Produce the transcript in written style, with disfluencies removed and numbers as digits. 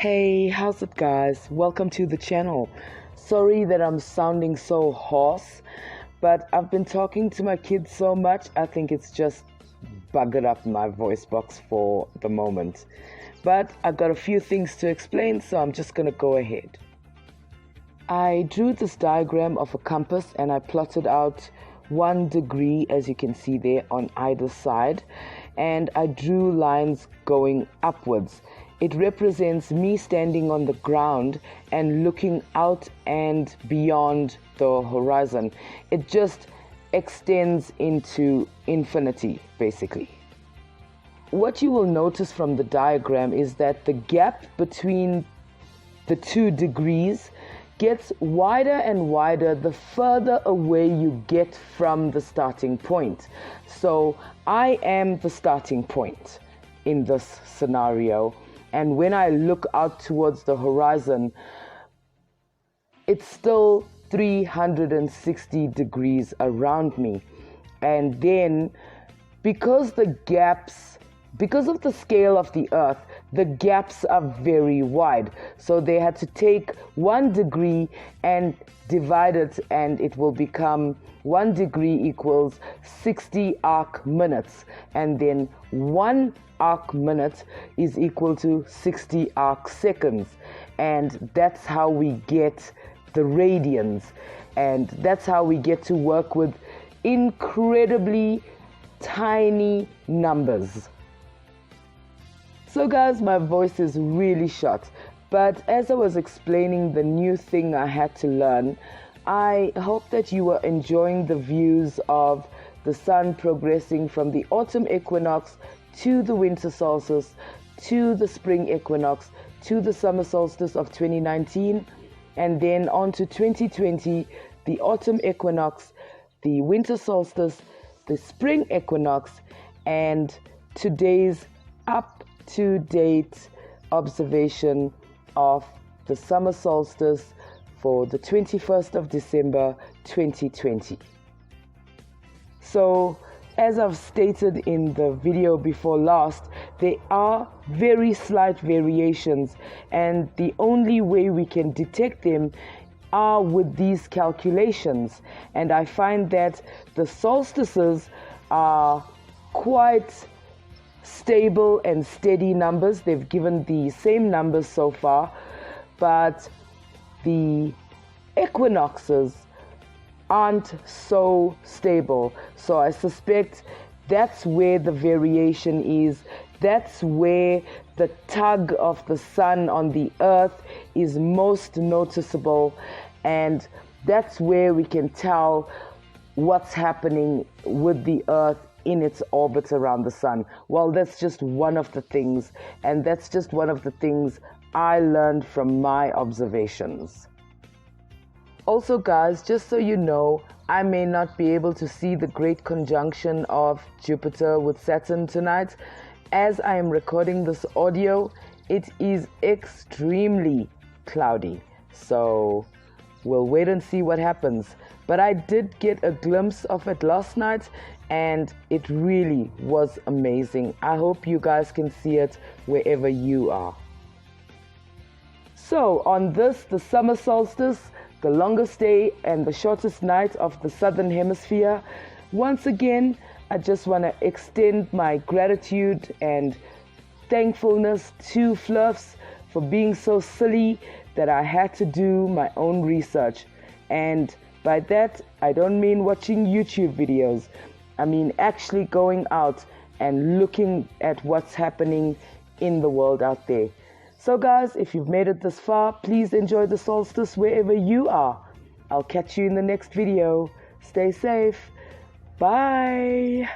Hey, how's it guys? Welcome to the channel. Sorry that I'm sounding so hoarse, but I've been talking to my kids so much, I think it's just buggered up my voice box for the moment. But I've got a few things to explain, so I'm just gonna go ahead. I drew this diagram of a compass and I plotted out 1 degree, as you can see there, on either side, and I drew lines going upwards. It represents me standing on the ground and looking out and beyond the horizon. It just extends into infinity, basically. What you will notice from the diagram is that the gap between the 2 degrees gets wider and wider the further away you get from the starting point. So I am the starting point in this scenario, and when I look out towards the horizon, it's still 360 degrees around me. And then because of the scale of the earth, the gaps are very wide. So they had to take 1 degree and divide it, and it will become 1 degree equals 60 arc minutes. And then 1 arc minute is equal to 60 arc seconds. And that's how we get the radians. And that's how we get to work with incredibly tiny numbers. So guys, my voice is really shot, but as I was explaining the new thing I had to learn, I hope that you were enjoying the views of the sun progressing from the autumn equinox to the winter solstice, to the spring equinox, to the summer solstice of 2019, and then on to 2020, the autumn equinox, the winter solstice, the spring equinox, and today's up-to-date observation of the summer solstice for the 21st of December 2020. So, as I've stated in the video before last, there are very slight variations, and the only way we can detect them are with these calculations. And I find that the solstices are quite stable and steady numbers. They've given the same numbers so far, but the equinoxes aren't so stable. So I suspect that's where the variation is. That's where the tug of the sun on the earth is most noticeable, and that's where we can tell what's happening with the earth in its orbit around the sun. Well, that's just one of the things, and that's just one of the things I learned from my observations. Also guys, just so you know, I may not be able to see the great conjunction of Jupiter with Saturn tonight. As I am recording this audio, it is extremely cloudy, so we'll wait and see what happens. But I did get a glimpse of it last night, and it really was amazing. I hope you guys can see it wherever you are. So on this, the summer solstice, the longest day and the shortest night of the southern hemisphere, once again, I just want to extend my gratitude and thankfulness to Fluffs for being so silly that I had to do my own research. And by that, I don't mean watching YouTube videos. I mean actually going out and looking at what's happening in the world out there. So guys, if you've made it this far, please enjoy the solstice wherever you are. I'll catch you in the next video. Stay safe. Bye.